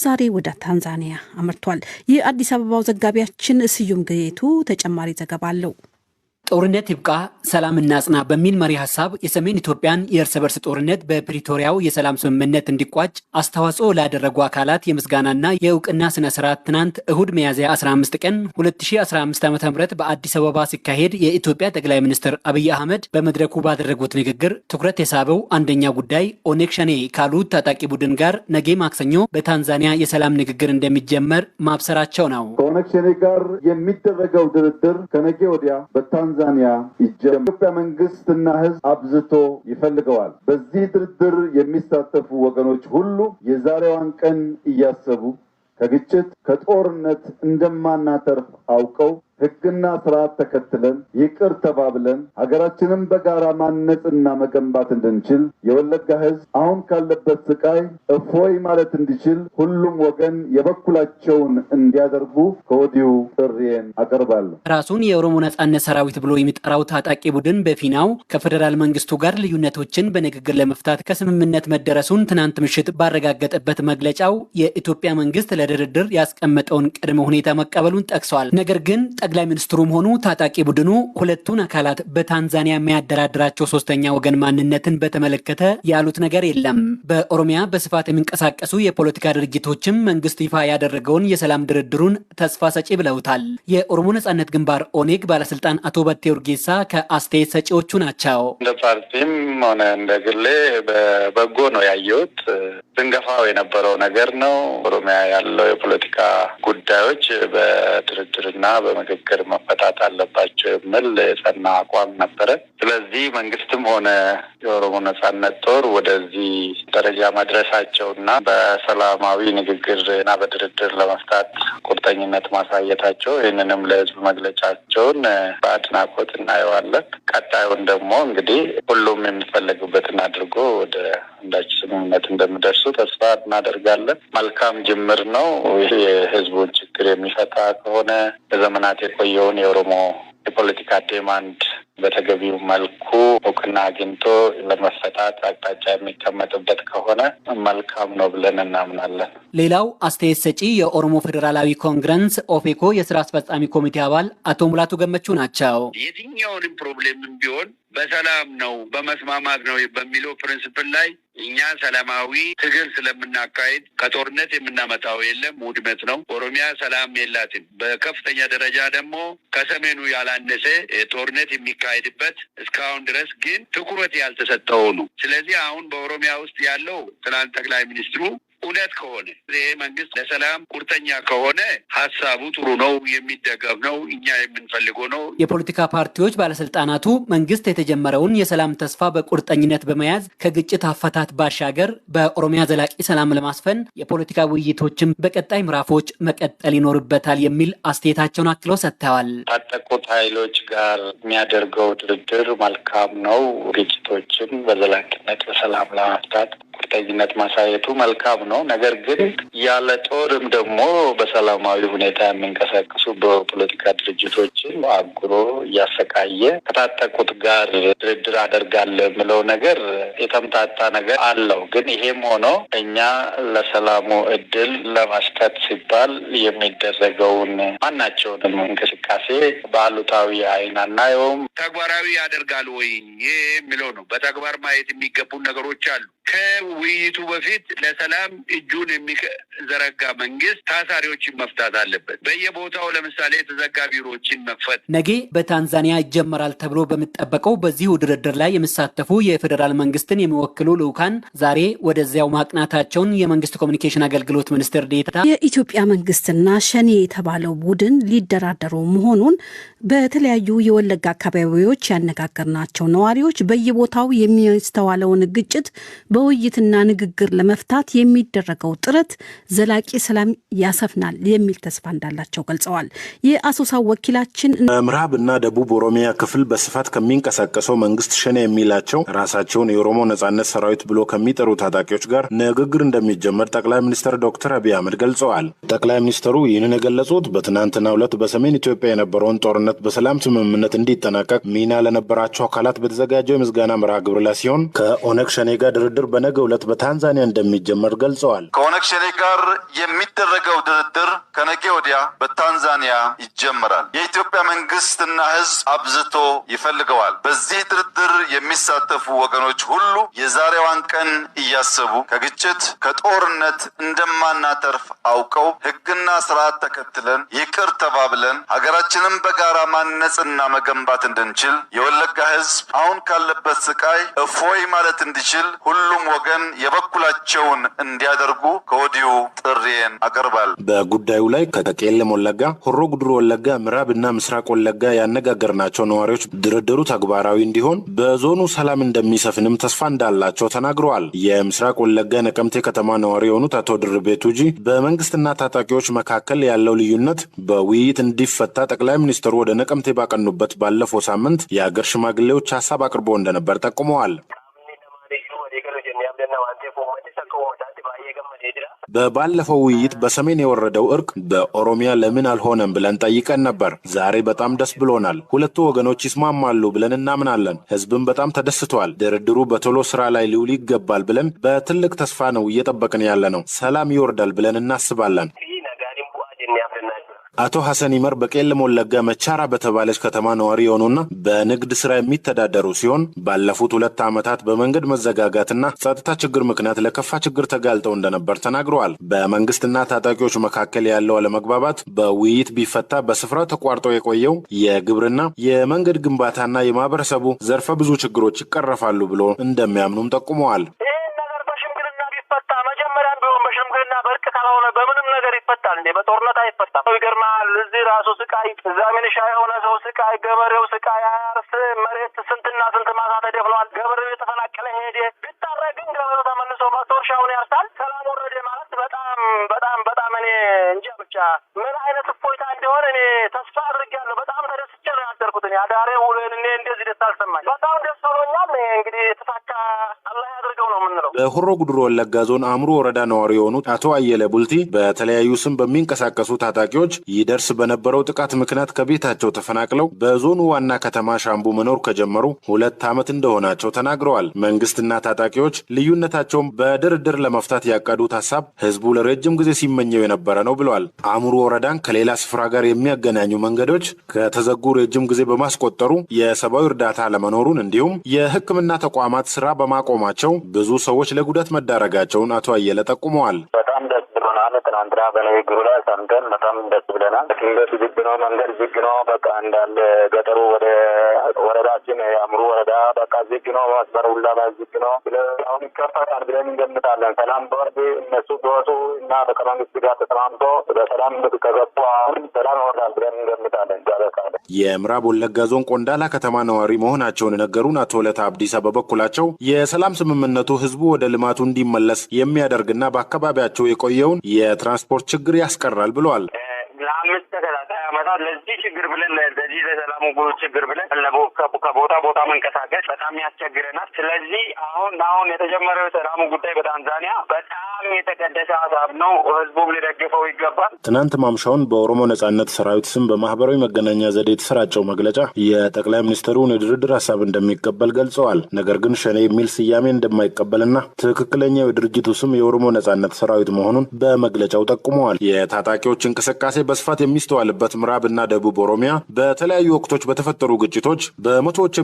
ዛሬ ወደ ታንዛኒያ አመርቷል። የአዲስ አበባው ዘጋቢያችን ስዩም ጌቱ ተጨማሪ ዘገባ አለው። ጦርነት ይብቃ ሰላም እናጽና በሚል መሪ ሐሳብ የሰሜን ኢትዮጵያን የእርስ በርስ ጦርነት በፕሪቶሪያው የሰላም ስምምነት እንዲቋጭ አስተዋጽኦ ላደረጉ አካላት የምስጋናና የእውቅና ስነ ስርዓት ትናንት እሁድ ሚያዝያ 15 ቀን 2015 ዓ.ም በአዲስ አበባ ሲካሄድ የኢትዮጵያ ጠቅላይ ሚኒስትር አብይ አህመድ በመድረኩ ባደረጉት ንግግር ትኩረት የሳበው አንደኛ ጉዳይ ኦነግ ሸኔ ካሉት ታጣቂ ቡድን ጋር ነገ ማክሰኞ በታንዛኒያ የሰላም ንግግር እንደሚጀመር ማብሰራቸው ነው። ኦነግ ሸኔ ጋር የሚደረገው ድርድር ከነገ ወዲያ በታንዛኒያ የኢትዮጵያ መንግስትና ህዝብ አብዝቶ ይፈልገዋል። በዚህ ድርድር የሚሳተፉ ወገኖች ሁሉ የዛሬዋን ቀን እያሰቡ ከግጭት ከጦርነት እንደማናተርፍ አውቀው ህግና ስርዓት ተከትለን ይቅር ተባብለን ሀገራችንን በጋራ ማነጽና መገንባት እንድንችል የወለጋ ህዝብ አሁን ካለበት ስቃይ እፎይ ማለት እንዲችል ሁሉም ወገን የበኩላቸውን እንዲያደርጉ ከወዲሁ ጥሪዬን አቀርባለሁ። ራሱን የኦሮሞ ነጻነት ሰራዊት ብሎ የሚጠራው ታጣቂ ቡድን በፊናው ከፌደራል መንግስቱ ጋር ልዩነቶችን በንግግር ለመፍታት ከስምምነት መደረሱን ትናንት ምሽት ባረጋገጠበት መግለጫው የኢትዮጵያ መንግስት ለድርድር ያስቀመጠውን ቅድመ ሁኔታ መቀበሉን ጠቅሷል። ነገር ግን ጠቅላይ ሚኒስትሩም ሆኑ ታጣቂ ቡድኑ ሁለቱን አካላት በታንዛኒያ የሚያደራድራቸው ሶስተኛ ወገን ማንነትን በተመለከተ ያሉት ነገር የለም። በኦሮሚያ በስፋት የሚንቀሳቀሱ የፖለቲካ ድርጅቶችም መንግስት ይፋ ያደረገውን የሰላም ድርድሩን ተስፋ ሰጪ ብለውታል። የኦሮሞ ነጻነት ግንባር ኦኔግ ባለስልጣን አቶ በቴ ኡርጌሳ ከአስተያየት ሰጪዎቹ ናቸው። እንደ ፓርቲም ሆነ እንደ ግሌ በበጎ ነው ያየሁት። ስንገፋው የነበረው ነገር ነው። ኦሮሚያ ያለው የፖለቲካ ጉዳዮች በድርድርና በምክክር መፈታት አለባቸው የሚል የጸና አቋም ነበረ። ስለዚህ መንግስትም ሆነ የኦሮሞ ነጻነት ጦር ወደዚህ ደረጃ መድረሳቸውና በሰላማዊ ንግግርና በድርድር ለመፍታት ቁርጠኝነት ማሳየታቸው ይህንንም ለህዝብ መግለጫቸውን በአድናቆት እናየዋለን። ቀጣዩን ደግሞ እንግዲህ ሁሉም የሚፈለግበትን አድርጎ ወደ አንዳች ስምምነት እንደሚደርሱ ተስፋ እናደርጋለን። መልካም ጅምር ነው። ይህ የህዝቡን ችግር የሚፈታ ከሆነ በዘመናት የቆየውን የኦሮሞ የፖለቲካ ዴማንድ በተገቢው መልኩ እውቅና አግኝቶ ለመፈታት አቅጣጫ የሚቀመጥበት ከሆነ መልካም ነው ብለን እናምናለን። ሌላው አስተያየት ሰጪ የኦሮሞ ፌዴራላዊ ኮንግረስ ኦፌኮ የስራ አስፈጻሚ ኮሚቴ አባል አቶ ሙላቱ ገመቹ ናቸው። የትኛውንም ፕሮብሌምም ቢሆን በሰላም ነው በመስማማት ነው በሚለው ፕሪንሲፕል ላይ እኛ ሰላማዊ ትግል ስለምናካሄድ ከጦርነት የምናመጣው የለም፣ ውድመት ነው። ኦሮሚያ ሰላም የላትም። በከፍተኛ ደረጃ ደግሞ ከሰሜኑ ያላነሰ ጦርነት የሚካሄድበት እስካሁን ድረስ ግን ትኩረት ያልተሰጠው ነው። ስለዚህ አሁን በኦሮሚያ ውስጥ ያለው ትናንት ጠቅላይ ሚኒስትሩ እውነት ከሆነ ይሄ መንግስት ለሰላም ቁርጠኛ ከሆነ ሀሳቡ ጥሩ ነው፣ የሚደገፍ ነው፣ እኛ የምንፈልገው ነው። የፖለቲካ ፓርቲዎች ባለስልጣናቱ መንግስት የተጀመረውን የሰላም ተስፋ በቁርጠኝነት በመያዝ ከግጭት አፈታት ባሻገር በኦሮሚያ ዘላቂ ሰላም ለማስፈን የፖለቲካ ውይይቶችን በቀጣይ ምዕራፎች መቀጠል ይኖርበታል የሚል አስተያየታቸውን አክለው ሰጥተዋል። ታጠቁት ኃይሎች ጋር የሚያደርገው ድርድር መልካም ነው። ግጭቶችን በዘላቂነት በሰላም ለመፍታት ቁርጠኝነት ማሳየቱ መልካም ነው። ነገር ግን ያለ ጦርም ደግሞ በሰላማዊ ሁኔታ የሚንቀሳቀሱ በፖለቲካ ድርጅቶችን አጉሮ እያሰቃየ ከታጠቁት ጋር ድርድር አደርጋለሁ የሚለው ነገር የተምታታ ነገር አለው። ግን ይሄም ሆኖ እኛ ለሰላሙ እድል ለመስጠት ሲባል የሚደረገውን ማናቸውንም እንቅስቃሴ በአሉታዊ አይን አናየውም። ተግባራዊ ያደርጋል ወይ ይሄ የሚለው ነው። በተግባር ማየት የሚገቡ ነገሮች አሉ። ከውይይቱ በፊት ለሰላም እጁን የሚዘረጋ መንግስት ታሳሪዎችን መፍታት አለበት። በየቦታው ለምሳሌ የተዘጋ ቢሮዎችን መክፈት። ነገ በታንዛኒያ ይጀመራል ተብሎ በሚጠበቀው በዚሁ ድርድር ላይ የሚሳተፉ የፌዴራል መንግስትን የሚወክሉ ልዑካን ዛሬ ወደዚያው ማቅናታቸውን የመንግስት ኮሚኒኬሽን አገልግሎት ሚኒስትር ዴኤታ የኢትዮጵያ መንግስትና ሸኔ የተባለው ቡድን ሊደራደሩ መሆኑን በተለያዩ የወለጋ አካባቢዎች ያነጋገርናቸው ነዋሪዎች በየቦታው የሚስተዋለውን ግጭት በውይይትና ንግግር ለመፍታት የሚደረገው ጥረት ዘላቂ ሰላም ያሰፍናል የሚል ተስፋ እንዳላቸው ገልጸዋል። የአሶሳው ወኪላችን ምዕራብና ደቡብ ኦሮሚያ ክፍል በስፋት ከሚንቀሳቀሰው መንግስት ሸኔ የሚላቸው ራሳቸውን የኦሮሞ ነጻነት ሰራዊት ብሎ ከሚጠሩ ታጣቂዎች ጋር ንግግር እንደሚጀመር ጠቅላይ ሚኒስትር ዶክተር አብይ አህመድ ገልጸዋል። ጠቅላይ ሚኒስትሩ ይህንን የገለጹት በትናንትናው ዕለት በሰሜን ኢትዮጵያ የነበረውን ጦርነት በሰላም ስምምነት እንዲጠናቀቅ ሚና ለነበራቸው አካላት በተዘጋጀው የምስጋና መርሃ ግብር ላይ ሲሆን ከኦነግ ሸኔ ጋር ድርድር ድርድር በነገው ዕለት በታንዛኒያ እንደሚጀመር ገልጸዋል። ከኦነግ ሸኔ ጋር የሚደረገው ድርድር ከነገ ወዲያ በታንዛኒያ ይጀምራል። የኢትዮጵያ መንግስትና ህዝብ አብዝቶ ይፈልገዋል። በዚህ ድርድር የሚሳተፉ ወገኖች ሁሉ የዛሬዋን ቀን እያሰቡ ከግጭት ከጦርነት እንደማናተርፍ አውቀው ህግና ስርዓት ተከትለን ይቅር ተባብለን ሀገራችንን በጋራ ማነጽና መገንባት እንድንችል የወለጋ ህዝብ አሁን ካለበት ስቃይ እፎይ ማለት እንዲችል ሁሉም ወገን የበኩላቸውን እንዲያደርጉ ከወዲሁ ጥሪዬን አቀርባል። በጉዳዩ ላይ ከቄለም ወለጋ፣ ሆሮ ጉድሩ ወለጋ፣ ምዕራብና ምስራቅ ወለጋ ያነጋገርናቸው ነዋሪዎች ድርድሩ ተግባራዊ እንዲሆን በዞኑ ሰላም እንደሚሰፍንም ተስፋ እንዳላቸው ተናግረዋል። የምስራቅ ወለጋ ነቀምቴ ከተማ ነዋሪ የሆኑት አቶ ድርቤ ቱጂ በመንግስትና ታጣቂዎች መካከል ያለው ልዩነት በውይይት እንዲፈታ ጠቅላይ ሚኒስትሩ ወደ ነቀምቴ ባቀኑበት ባለፈው ሳምንት የሀገር ሽማግሌዎች ሀሳብ አቅርቦ እንደነበር ጠቁመዋል። በባለፈው ውይይት በሰሜን የወረደው እርቅ በኦሮሚያ ለምን አልሆነም ብለን ጠይቀን ነበር። ዛሬ በጣም ደስ ብሎናል። ሁለቱ ወገኖች ይስማማሉ ብለን እናምናለን። ህዝብም በጣም ተደስቷል። ድርድሩ በቶሎ ስራ ላይ ሊውል ይገባል ብለን በትልቅ ተስፋ ነው እየጠበቅን ያለ ነው። ሰላም ይወርዳል ብለን እናስባለን። አቶ ሐሰን ይመር በቄለም ወለጋ መቻራ በተባለች ከተማ ነዋሪ የሆኑና በንግድ ስራ የሚተዳደሩ ሲሆን ባለፉት 2 ዓመታት በመንገድ መዘጋጋትና ጸጥታ ችግር ምክንያት ለከፋ ችግር ተጋልጠው እንደነበር ተናግረዋል። በመንግስትና ታጣቂዎች መካከል ያለው አለመግባባት በውይይት ቢፈታ በስፍራው ተቋርጦ የቆየው የግብርና የመንገድ ግንባታና የማህበረሰቡ ዘርፈ ብዙ ችግሮች ይቀረፋሉ ብሎ እንደሚያምኑም ጠቁመዋል። በእርቅ ካልሆነ በምንም ነገር ይፈታል እንዴ? በጦርነት አይፈታም። ይገርማል። እዚህ ራሱ ስቃይ፣ እዛ ሚሊሻ የሆነ ሰው ስቃይ፣ ገበሬው ስቃይ፣ አያርስ መሬት ስንትና ስንት ማሳ ተደፍኗል። ገበሬው የተፈናቀለ ሄደ። ቢታረቅ ግን ገበሬው ተመልሶ መጥቶ እርሻውን ያርሳል። ሰላም ወረደ ማለት በጣም እኔ እንጃ ብቻ ምን አይነት እፎይታ እንደሆነ እኔ ተስፋ አድርጌያለሁ። በጣም ተደስቼ ነው ያደርኩት። አዳሬ ውለን እኔ እንደዚህ ደስ አልሰማኝ። በጣም ደስ ብሎኛል። እንግዲህ የተሳካ አላህ ያድርገው ነው የምንለው። በሆሮ ጉድሩ ወለጋ ዞን አእምሮ ወረዳ ነዋሪ የሆኑት አቶ አየለ ቡልቲ በተለያዩ ስም በሚንቀሳቀሱ ታጣቂዎች ይደርስ በነበረው ጥቃት ምክንያት ከቤታቸው ተፈናቅለው በዞኑ ዋና ከተማ ሻምቡ መኖር ከጀመሩ 2 ዓመት እንደሆናቸው ተናግረዋል። መንግስትና ታጣቂዎች ልዩነታቸውን በድርድር ለመፍታት ያቀዱት ሀሳብ ህዝቡ ለረጅም ጊዜ ሲመኘው የነበረ ነው ብለዋል። አእምሮ ወረዳን ከሌላ ስፍራ ጋር የሚያገናኙ መንገዶች ከተዘጉ ረጅም ጊዜ በማስቆጠሩ የሰብአዊ እርዳታ ለመኖሩን እንዲሁም የሕክምና ተቋማት ስራ በማቆማቸው ብዙ ሰዎች ለጉዳት መዳረጋቸውን አቶ አየለ ጠቁመዋል። በጣም ደስ ብሎናል። ትናንትና በንግግሩ ላይ ሰምተን በጣም ደስ ብለናል። ድንገት ዝግ ነው፣ መንገድ ዝግ ነው። በቃ እንዳለ ገጠሩ ወደ ወረዳችን የአእምሮ ወረዳ በቃ ዝግ ነው። መስመር ሁላ ዝግ ነው። አሁን ይከፈታል ብለን እንገምታለን። ሰላም በወርድ እነሱ በወጡ እና ከመንግስት ጋር ተስማምቶ በሰላም ከገቡ አሁን ሰላም ይወርዳል ብለን እንገምታለን። የምዕራብ ወለጋ ዞን ቆንዳላ ከተማ ነዋሪ መሆናቸውን የነገሩን አቶ ለታ አብዲሳ በበኩላቸው የሰላም ስምምነቱ ህዝቡ ወደ ልማቱ እንዲመለስ የሚያደርግና በአካባቢያቸው የቆየውን የትራንስፖርት ችግር ያስቀራል ብለዋል። ለአምስት ተከታታይ ዓመታት ለዚህ ችግር ብለን ለዚህ ለሰላሙ ችግር ብለን ከቦታ ቦታ መንቀሳቀስ በጣም ያስቸግረናል። ስለዚህ አሁን የተጀመረው የሰላሙ ጉዳይ በታንዛኒያ በጣም የተቀደሰ ሀሳብ ነው። ህዝቡም ሊደግፈው ይገባል። ትናንት ማምሻውን በኦሮሞ ነጻነት ሰራዊት ስም በማህበራዊ መገናኛ ዘዴ የተሰራጨው መግለጫ የጠቅላይ ሚኒስትሩን የድርድር ሀሳብ እንደሚቀበል ገልጸዋል። ነገር ግን ሸኔ የሚል ስያሜ እንደማይቀበልና ትክክለኛው የድርጅቱ ስም የኦሮሞ ነጻነት ሰራዊት መሆኑን በመግለጫው ጠቁመዋል። የታጣቂዎች እንቅስቃሴ በስፋት የሚስተዋልበት ምዕራብና ደቡብ ኦሮሚያ በተለያዩ ወቅቶች በተፈጠሩ ግጭቶች በመቶዎች